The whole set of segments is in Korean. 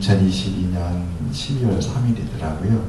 2022년 12월 3일이더라고요.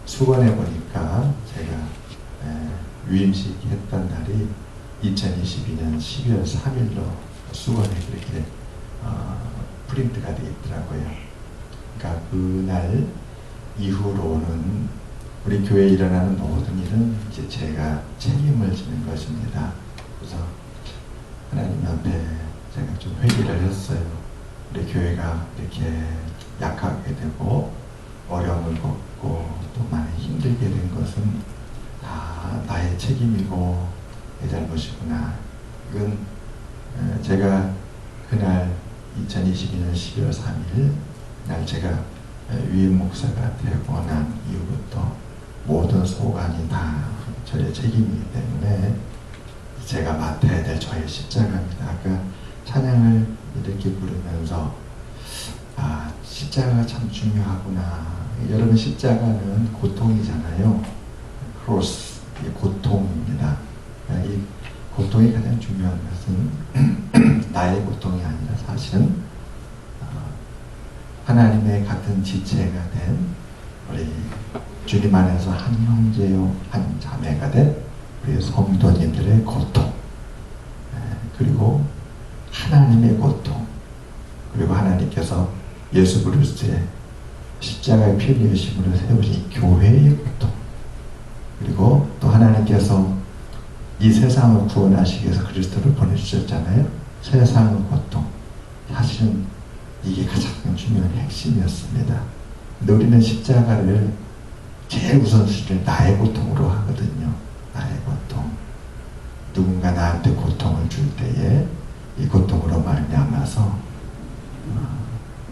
수건해 보니까 제가 위임식 했던 날이 2022년 12월 3일로 수건에 그렇게 프린트가 되어 있더라고요. 그러니까 그날 이후로는 우리 교회에 일어나는 모든 일은 이제 제가 책임을 지는 것입니다. 그래서 하나님 앞에 제가 좀 회개를 했어요. 우리 교회가 이렇게 약하게 되고 어려움을 겪고 또 많이 힘들게 된 것은 다 나의 책임이고 내 잘못이구나. 이건 제가 그날 2022년 12월 3일 날 제가 위임 목사가 되고 난 이후부터 모든 소관이 다 저의 책임이기 때문에 제가 맡아야 될 저의 십자가입니다. 아까 찬양을 이렇게 부르면서 십자가가 참 중요하구나. 여러분, 십자가는 고통이잖아요. 크로스, 고통입니다. 이 고통이 가장 중요한 것은 나의 고통이 아니라 사실은 하나님의 같은 지체가 된 우리 주님 안에서 한 형제요 한 자매가 된 우리 성도님들의 고통, 그리고 하나님의 고통, 그리고 하나님께서 예수 그리스도의 십자가의 피 흘리심으로 세우신 교회의 고통, 그리고 또 하나님께서 이 세상을 구원하시기 위해서 그리스도를 보내주셨잖아요. 세상의 고통, 사실은 이게 가장 중요한 핵심이었습니다. 근데 우리는 십자가를 제일 우선순위를 나의 고통으로 하거든요. 나의 고통. 누군가 나한테 고통을 줄 때에 이 고통으로 말미암아서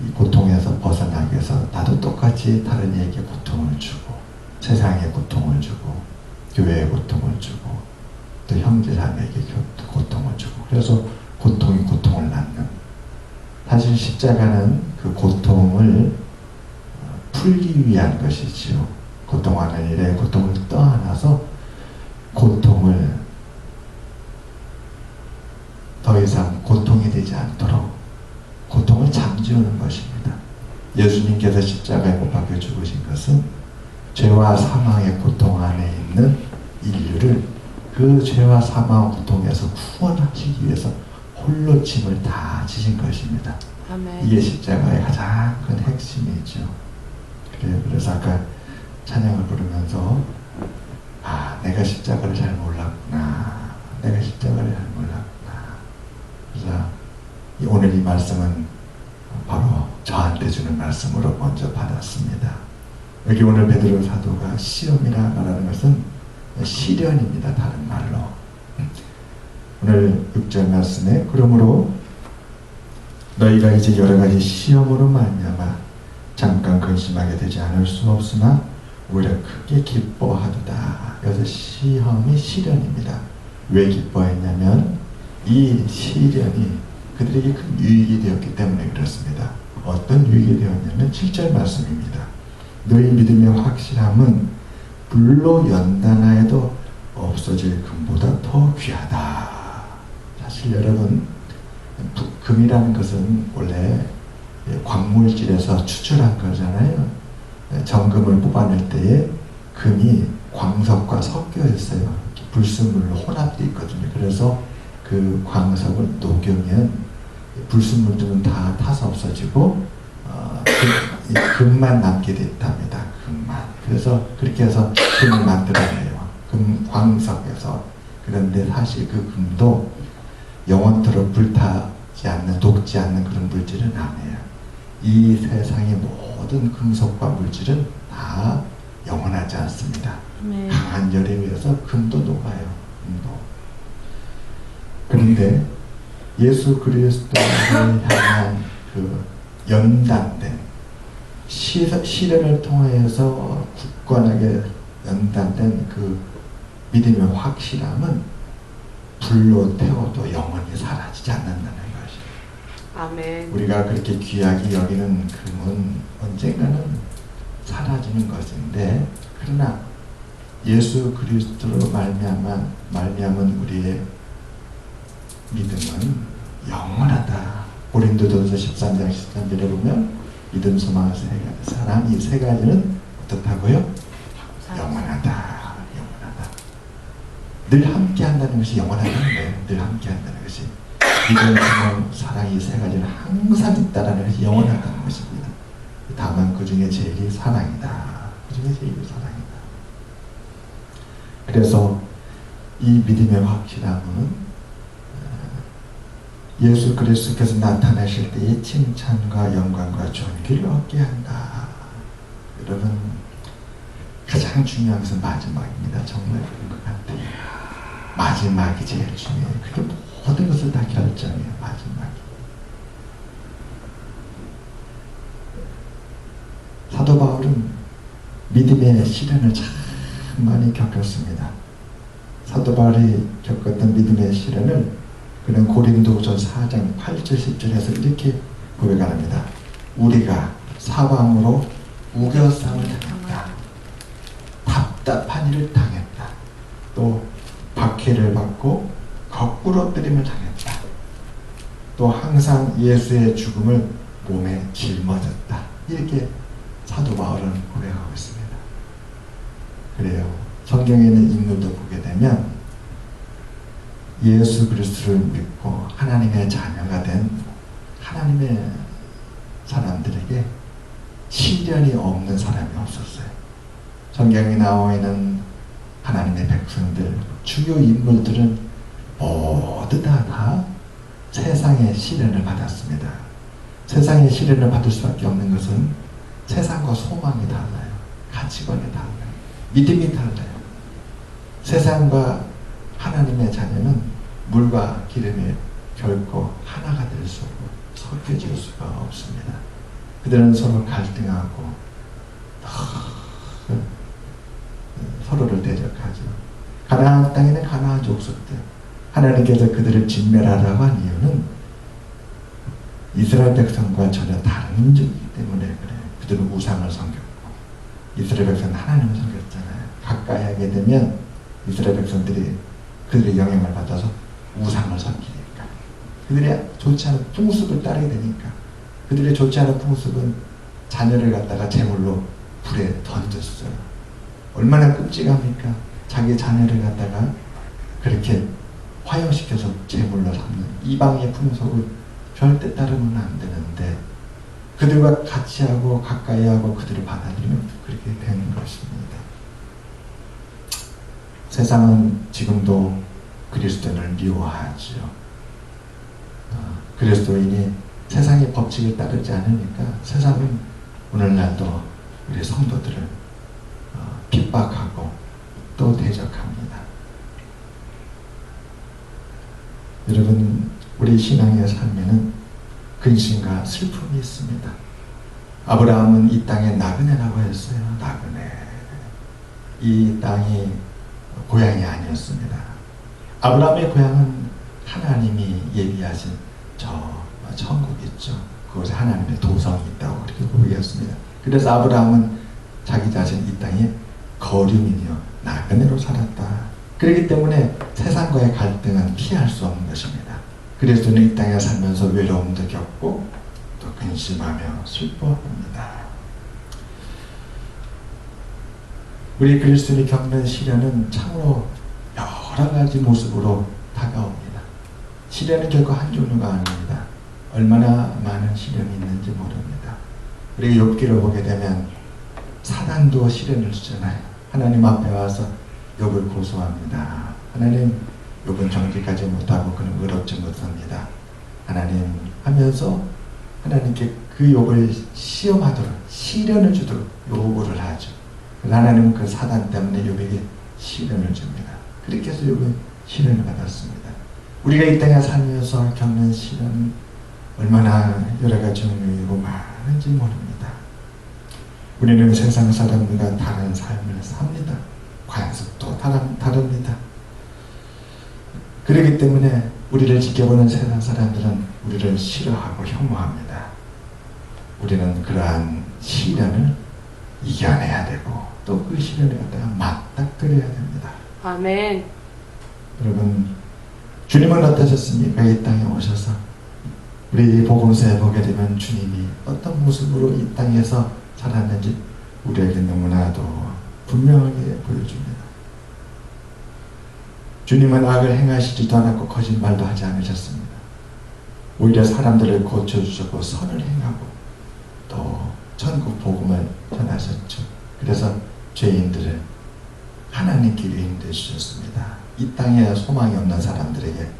이 고통에서 벗어나기 위해서 나도 똑같이 다른 이에게 고통을 주고, 세상에 고통을 주고, 교회에 고통을 주고, 또 형제자매에게 고통을 주고, 그래서 고통이 고통을 낳는, 사실 십자가는 그 고통을 풀기 위한 것이지요. 고통하는 일에 고통을 떠안아서 고통을 더 이상 고통이 되지 않도록 고통을 잠재우는 것입니다. 예수님께서 십자가에 못 박혀 죽으신 것은 죄와 사망의 고통 안에 있는 인류를 그 죄와 사망 고통에서 구원하시기 위해서 홀로 짐을 다 지신 것입니다. 아멘. 이게 십자가의 가장 큰 핵심이죠. 그래서 아까 찬양을 부르면서 내가 십자가를 잘 몰랐구나. 내가 십자가를 잘 몰랐구나. 그래서 오늘 이 말씀은 바로 저한테 주는 말씀으로 먼저 받았습니다. 여기 오늘 베드로 사도가 시험이라 말하는 것은 시련입니다. 다른 말로. 오늘 6절 말씀에 그러므로 너희가 이제 여러 가지 시험으로 말미암아 잠깐 근심하게 되지 않을 수 없으나 오히려 크게 기뻐하도다. 그래서 시험이 시련입니다. 왜 기뻐했냐면 이 시련이 그들에게 큰 유익이 되었기 때문에 그렇습니다. 어떤 유익이 되었냐면 7절 말씀입니다. 너희 믿음의 확실함은 불로 연단하여도 없어질 금보다 더 귀하다. 사실 여러분, 금이라는 것은 원래 광물질에서 추출한 거잖아요. 정금을 뽑아낼 때에 금이 광석과 섞여 있어요. 불순물로 혼합되어 있거든요. 그래서 그 광석을 녹이면 불순물들은 다 타서 없어지고 금만 남게 됐답니다. 금만. 그래서 그렇게 해서 금을 만들어내요. 금 광석에서. 그런데 사실 그 금도 영원토록 불타지 않는, 녹지 않는 그런 물질은 아니에요. 이 세상의 모든 금속과 물질은 다 영원하지 않습니다. 네. 강한 열에 의해서 금도 녹아요. 금도. 그런데 예수 그리스도를 향한 그 연단된 시련을 통해서 굳건하게 연단된 그 믿음의 확실함은 불로 태워도 영원히 사라지지 않는다는 것이에요. 아멘. 우리가 그렇게 귀하게 여기는 금은 언젠가는 사라지는 것인데, 그러나 예수 그리스도로 말미암은 우리의 믿음은 영원하다. 고린도전서 13장 13절에 보면 믿음, 소망, 사랑 이 세 가지는 어떻다고요? 영원하다. 영원하다. 늘 함께 한다는 것이 영원하다는 거예요. 늘 함께 한다는 것이. 믿음, 소망, 사랑 이 세 가지는 항상 있다라는 것이 영원하다는 것입니다. 다만 그 중에 제일이 사랑이다. 그 중에 제일이 사랑이다. 그래서 이 믿음의 확실함은 예수 그리스도께서 나타나실 때의 칭찬과 영광과 존귀를 얻게 한다. 여러분, 가장 중요한 것은 마지막입니다. 정말 그런 것 같아요. 마지막이 제일 중요해요. 그게 모든 것을 다 결정해요. 마지막이. 사도 바울은 믿음의 시련을 참 많이 겪었습니다. 사도 바울이 겪었던 믿음의 시련을 그는 고린도전 4장 8절 10절에서 이렇게 고백합니다. 우리가 사방으로 우겨쌈을 당했다. 답답한 일을 당했다. 또 박해를 받고 거꾸로 뜨림을 당했다. 또 항상 예수의 죽음을 몸에 짊어졌다. 이렇게 사도 바울은 고백하고 있습니다. 그래요. 성경에 있는 인물도 보게 되면 예수 그리스도를 믿고 하나님의 자녀가 된 하나님의 사람들에게 시련이 없는 사람이 없었어요. 성경에 나와 있는 하나님의 백성들, 주요 인물들은 모두 다 세상의 시련을 받았습니다. 세상의 시련을 받을 수밖에 없는 것은 세상과 소망이 달라요. 가치관이 달라요. 믿음이 달라요. 세상과 하나님의 자녀는 물과 기름이 결코 하나가 될 수 없고 섞여질 수가 없습니다. 그들은 서로 갈등하고 서로를 대적하죠. 가나안 땅에는 가나안 족속들, 하나님께서 그들을 진멸하라고 한 이유는 이스라엘 백성과 전혀 다른 민족이기 때문에 그래요. 그들은 우상을 섬겼고 이스라엘 백성은 하나님을 섬겼잖아요. 가까이 하게 되면 이스라엘 백성들이 그들의 영향을 받아서 우상을 섬기니까, 그들의 좋지 않은 풍습을 따르게 되니까, 그들의 좋지 않은 풍습은 자녀를 갖다가 제물로 불에 던졌어요. 얼마나 끔찍합니까? 자기 자녀를 갖다가 그렇게 화형시켜서 제물로 삼는 이방의 풍속을 절대 따르면 안 되는데, 그들과 같이 하고 가까이 하고 그들을 받아들이면 그렇게 되는 것입니다. 세상은 지금도 그리스도인을 미워하지요. 그리스도인이 세상의 법칙을 따르지 않으니까 세상은 오늘날도 우리 성도들을 핍박하고 또 대적합니다. 여러분, 우리 신앙의 삶에는 근심과 슬픔이 있습니다. 아브라함은 이 땅에 나그네라고 했어요. 나그네. 이 땅이 고향이 아니었습니다. 아브라함의 고향은 하나님이 예비하신 저 천국 있죠. 그곳에 하나님의 도성이 있다고 그렇게 고백했습니다. 그래서 아브라함은 자기 자신 이 땅에 거류민이요 나그네로 살았다. 그렇기 때문에 세상과의 갈등은 피할 수 없는 것입니다. 그리스도는 이 땅에 살면서 외로움도 겪고 또 근심하며 슬퍼합니다. 우리 그리스도인이 겪는 시련은 참으로 여러 가지 모습으로 다가옵니다. 시련은 결코 한 종류가 아닙니다. 얼마나 많은 시련이 있는지 모릅니다. 우리가 욥기를 보게 되면 사단도 시련을 주잖아요. 하나님 앞에 와서 욥을 고소합니다. 하나님, 욥은 정직하지 못하고 그는 의롭지 못합니다. 하나님 하면서 하나님께 그 욥을 시험하도록 시련을 주도록 요구를 하죠. 하나님은 그 사단 때문에 욥에게 시련을 줍니다. 그렇게 해서 욥은 시련을 받았습니다. 우리가 이 땅에 살면서 겪는 시련은 얼마나 여러 가지 종류이고 많은지 모릅니다. 우리는 세상 사람들과 다른 삶을 삽니다. 관습도 다릅니다. 그렇기 때문에 우리를 지켜보는 세상 사람들은 우리를 싫어하고 혐오합니다. 우리는 그러한 시련을 이겨내야 되고 또 그 시련을 갖다가 맞닥뜨려야 됩니다. 아멘. 여러분, 주님은 어떠셨습니까? 이 땅에 오셔서 우리 복음서에 보게 되면 주님이 어떤 모습으로 이 땅에서 살았는지 우리에게 너무나도 분명하게 보여줍니다. 주님은 악을 행하시지도 않았고 거짓말도 하지 않으셨습니다. 오히려 사람들을 고쳐주셨고 선을 행하고 또 천국 복음을 전하셨죠. 그래서 죄인들을 하나님께 인도해 주셨습니다. 이 땅에 소망이 없는 사람들에게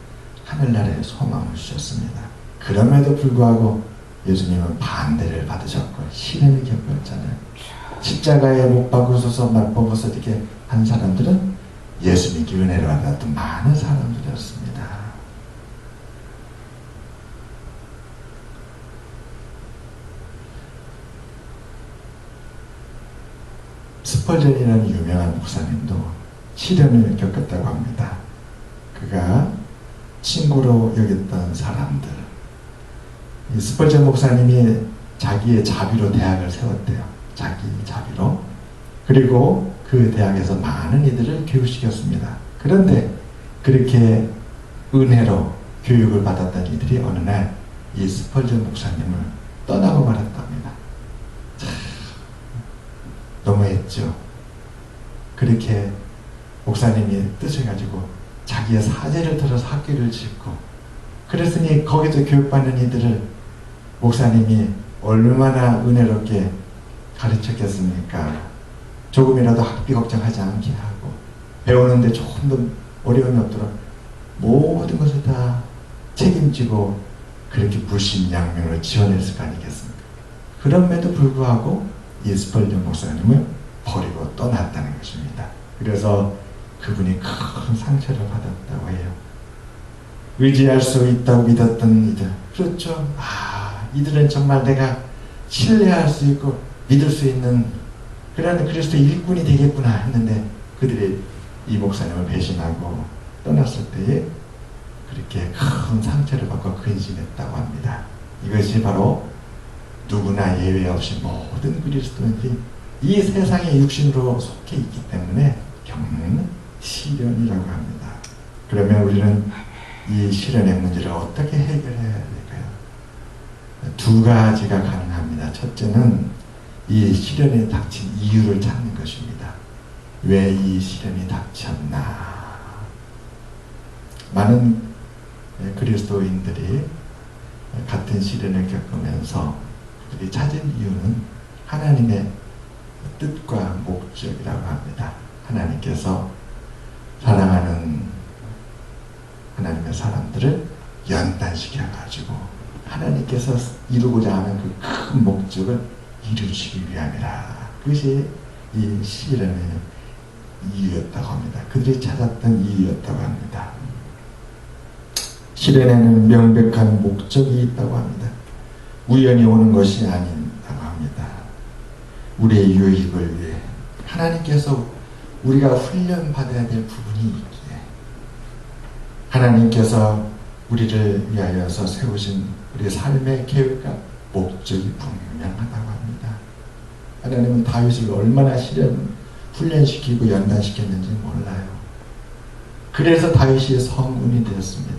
하늘나라의 소망을 주셨습니다. 그럼에도 불구하고 예수님은 반대를 받으셨고 시련을 겪었잖아요. 십자가에 못 박으셔서 말벗어지게 한 사람들은 예수님께 은혜를 받았던 많은 사람들이었습니다. 스펄전이라는 유명한 목사님도 시련을 겪었다고 합니다. 그가 친구로 여겼던 사람들, 이 스펄전 목사님이 자기의 자비로 대학을 세웠대요. 자기 자비로. 그리고 그 대학에서 많은 이들을 교육시켰습니다. 그런데 그렇게 은혜로 교육을 받았던 이들이 어느 날 이 스펄전 목사님을 떠나고 말았답니다. 참 너무했죠. 그렇게 목사님이 뜻을 가지고 자기의 사제를 들어서 학교를 짓고 그랬으니 거기서 교육받는 이들을 목사님이 얼마나 은혜롭게 가르쳤겠습니까? 조금이라도 학비 걱정하지 않게 하고 배우는데 조금 더 어려움이 없도록 모든 것을 다 책임지고 그렇게 불신양면으로 지원했을 거 아니겠습니까? 그럼에도 불구하고 이 스펄전 목사님을 버리고 떠났다는 것입니다. 그래서 그분이 큰 상처를 받았다고 해요. 의지할 수 있다고 믿었던 이들, 그렇죠? 이들은 정말 내가 신뢰할 수 있고 믿을 수 있는 그런 그리스도의 일꾼이 되겠구나 했는데 그들이 이 목사님을 배신하고 떠났을 때에 그렇게 큰 상처를 받고 근심했다고 합니다. 이것이 바로 누구나 예외 없이 모든 그리스도인들이 이 세상의 육신으로 속해 있기 때문에 겪는 시련이라고 합니다. 그러면 우리는 이 시련의 문제를 어떻게 해결해야 될까요? 두 가지가 가능합니다. 첫째는 이 시련에 닥친 이유를 찾는 것입니다. 왜 이 시련이 닥쳤나? 많은 그리스도인들이 같은 시련을 겪으면서 그들이 찾은 이유는 하나님의 뜻과 목적이라고 합니다. 하나님께서 사랑하는 하나님의 사람들을 연단시켜가지고 하나님께서 이루고자 하는 그 큰 목적을 이루시기 위함이라. 그것이 이 시련의 이유였다고 합니다. 그들이 찾았던 이유였다고 합니다. 시련에는 명백한 목적이 있다고 합니다. 우연히 오는 것이 아니다고 합니다. 우리의 유익을 위해 하나님께서 우리가 훈련받아야 될 부분이 있기에 하나님께서 우리를 위하여서 세우신 우리 삶의 계획과 목적이 분명하다고 합니다. 하나님은 다윗을 얼마나 훈련시키고 연단시켰는지 몰라요. 그래서 다윗이 성군이 되었습니다.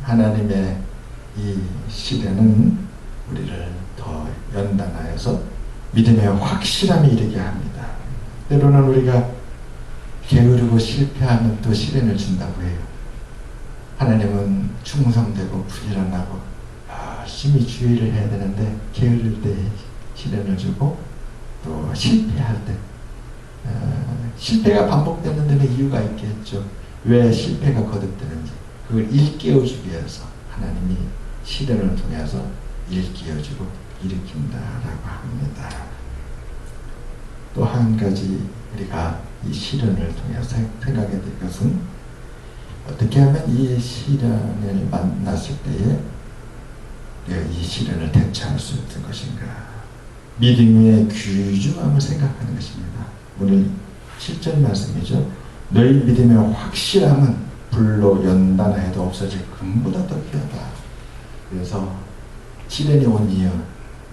하나님의 이 시대는 우리를 더 연단하여서 믿음의 확실함이 이르게 합니다. 때로는 우리가 게으르고 실패하면 또 시련을 준다고 해요. 하나님은 충성되고 부지런하고 열심히 주의를 해야 되는데 게으를 때 시련을 주고 또 실패할 때 실패가 반복되는 데는 이유가 있겠죠. 왜 실패가 거듭되는지 그걸 일깨워주기 위해서 하나님이 시련을 통해서 일깨워주고 일으킨다라고 합니다. 또 한 가지 우리가 이 시련을 통해서 생각해야 될 것은 어떻게 하면 이 시련을 만났을 때에 내가 이 시련을 대처할 수 있는 것인가. 믿음의 귀중함을 생각하는 것입니다. 오늘 7절 말씀이죠. 너희 믿음의 확실함은 불로 연단하여도 없어질 금보다 더 귀하다. 그래서 시련이 온 이유,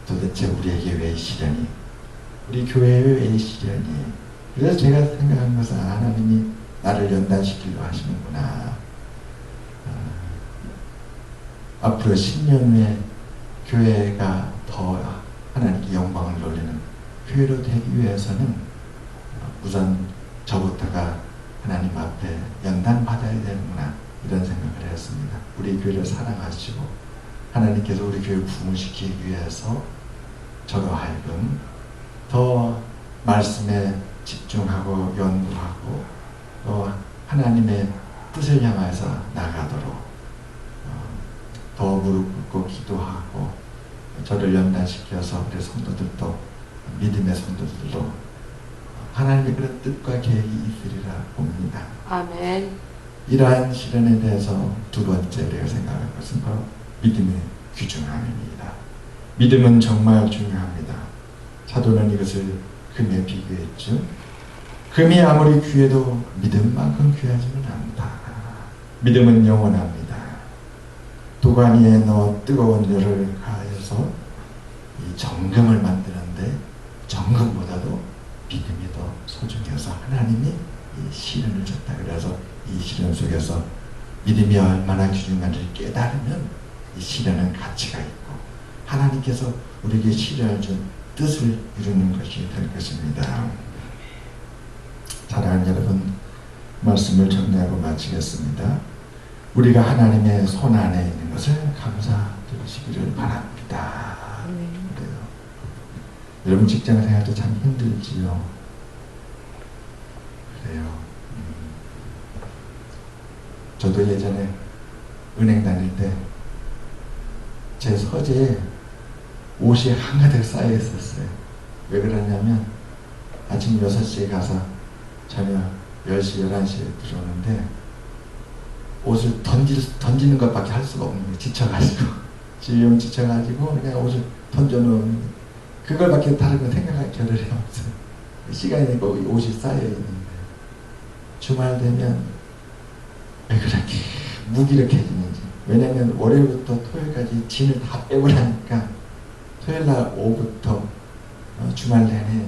도대체 우리에게 왜 이 시련이, 우리 교회에 왜 이 시련이. 그래서 제가 생각한 것은 하나님이 나를 연단시키려 하시는구나. 앞으로 10년 후에 교회가 더 하나님께 영광을 돌리는 교회로 되기 위해서는 우선 저부터가 하나님 앞에 연단받아야 되는구나, 이런 생각을 했습니다. 우리 교회를 사랑하시고 하나님께서 우리 교회를 부흥시키기 위해서 저로 하여금 더 말씀에 집중하고 연구하고 또 하나님의 뜻을 향해서 나가도록 더 무릎 꿇고 기도하고 저를 연단시켜서 우리 성도들도, 믿음의 성도들도 하나님의 그런 뜻과 계획이 있으리라 봅니다. 아멘. 이러한 실현에 대해서 두 번째 우리가 생각할 것은 바로 믿음의 귀중함입니다. 믿음은 정말 중요합니다. 사도는 이것을 금에 비교했죠. 금이 아무리 귀해도 믿음만큼 귀하지는 않다. 믿음은 영원합니다. 도가니에 넣어 뜨거운 열을 가해서 이 정금을 만드는데 정금보다도 믿음이 더 소중해서 하나님이 이 시련을 줬다. 그래서 이 시련 속에서 믿음이 얼마나 귀중한지를 깨달으면 이 시련은 가치가 있고 하나님께서 우리에게 시련을 준 뜻을 이루는 것이 될 것입니다. 사랑하는 여러분, 말씀을 정리하고 마치겠습니다. 우리가 하나님의 손 안에 있는 것을 감사드리시기를 바랍니다. 그래요. 여러분 직장 생활도 참 힘들지요. 그래요. 저도 예전에 은행 다닐 때 제 서재에 옷이 한가득 쌓여 있었어요. 왜 그러냐면 아침 6시에 가서 저녁 10시, 11시에 들어오는데 옷을 던지는 것밖에 할 수가 없는 거예요. 지쳐가지고 그냥 옷을 던져놓은, 그걸밖에 다른 거 생각할 겨를이 없어요. 시간이 되고 옷이 쌓여있는데 주말 되면 왜 그렇게 무기력해지는지. 왜냐면 월요일부터 토요일까지 진을 다 빼고 나니까 토요일날 오후부터 주말 내내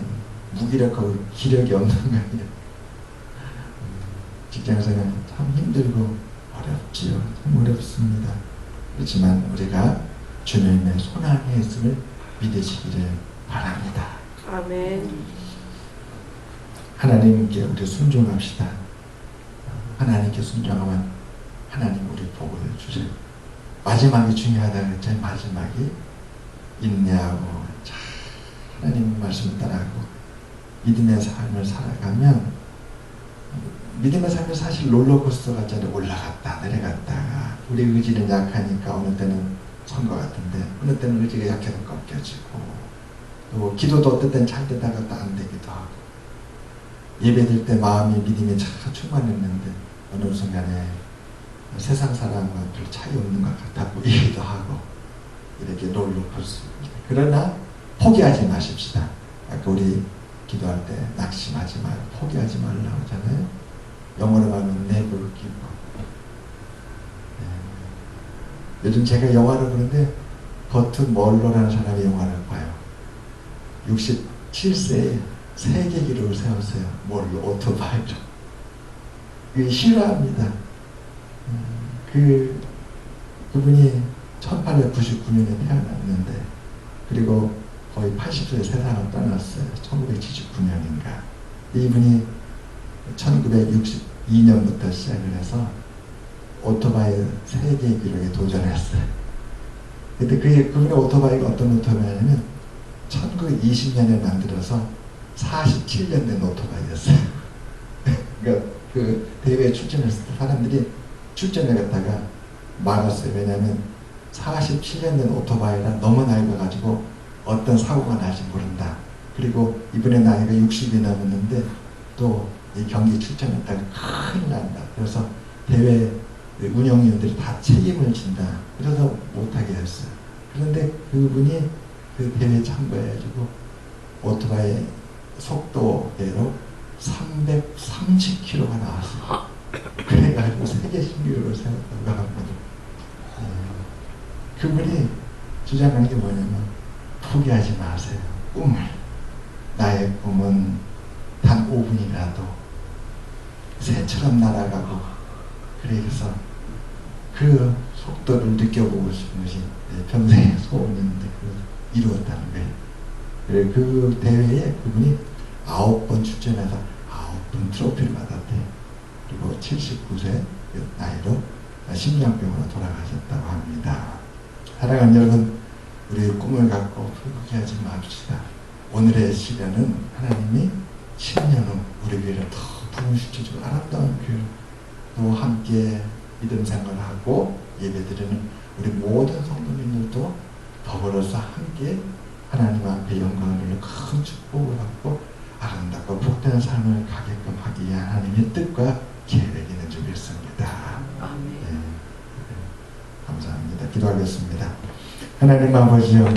무기력하고 기력이 없는 거예요. 직장생활 참 힘들고 어렵지요. 참 어렵습니다. 그렇지만 우리가 주님의 손 안에 있음을 믿으시기를 바랍니다. 아멘. 하나님께 우리 순종합시다. 하나님께 순종하면 하나님 우리 복을 주세요. 마지막이 중요하다 그랬죠. 마지막이 인내하고 하나님 말씀을 따라하고 믿음의 삶을 살아가면, 믿음의 삶이 사실 롤러코스터 같잖아요. 올라갔다 내려갔다가 우리 의지는 약하니까 어느 때는 선 것 같은데 어느 때는 의지가 약해서 꺾여지고, 또 기도도 어떨 때는 잘 되다가 또 안 되기도 하고, 예배드릴 때 마음이 믿음이 참 충만했는데 어느 순간에 세상 사람과 별 차이 없는 것 같아 보이기도 하고, 이렇게 롤러코스터입니다. 그러나 포기하지 마십시다. 아까 우리 기도할 때 낙심하지 말고 포기하지 말라고 하잖아요. 영어로 말하면 never give up. 요즘 제가 영화를 보는데 버트 멀러라는 사람이 영화를 봐요. 67세에 세계 기록을 세웠어요. 멀러 오토바이로. 그게 싫어합니다. 그분이 1899년에 태어났는데 그리고 거의 80세에 세상을 떠났어요. 1979년인가. 이분이 1962년부터 시작을 해서 오토바이 세계 기록에 도전했어요. 근데 그분의 오토바이가 어떤 오토바이냐면 1920년에 만들어서 47년 된 오토바이였어요. 그러니까 그 대회에 출전했을 때 사람들이 출전을 갖다가 막았어요. 왜냐하면 47년 된 오토바이라 너무 나이가 가지고 어떤 사고가 날지 모른다. 그리고 이번에 나이가 60이 넘었는데 또 이 경기 출전했다가 큰일 난다. 그래서 대회 운영위원들이 다 책임을 진다. 그래서 못하게 했어요. 그런데 그분이 그 대회에 참가해가지고 오토바이 속도대로 330km가 나왔어요. 그래가지고 세계 신기록을 세웠다고 합니다. 그분이 주장하는 게 뭐냐면 포기하지 마세요. 꿈을. 나의 꿈은 단 5분이라도 새처럼 날아가고, 그래서 그 속도를 느껴보고 싶은 것이 평생의 소원이었는데 그걸 이루었다는 거예요. 그래 그 대회에 그분이 9번 출전해서 9번 트로피를 받았대요. 그리고 79세 나이로 심장병으로 돌아가셨다고 합니다. 사랑하는 여러분, 우리 꿈을 갖고 포기하지 맙시다. 오늘의 시간은 하나님이 10년 후 우리 교회를 더 부흥시켜주고 아름다운 교회로 또 함께 믿음 생활하고 예배드리는 우리 모든 성도님들도 더불어서 함께 하나님 앞에 영광을 돌려 큰 축복을 받고 아름답고 복된 삶을 가게끔 하기 위한 하나님의 뜻과 계획이 있는 줄 믿습니다. 아멘. 네. 감사합니다. 기도하겠습니다. 하나님 아버지요,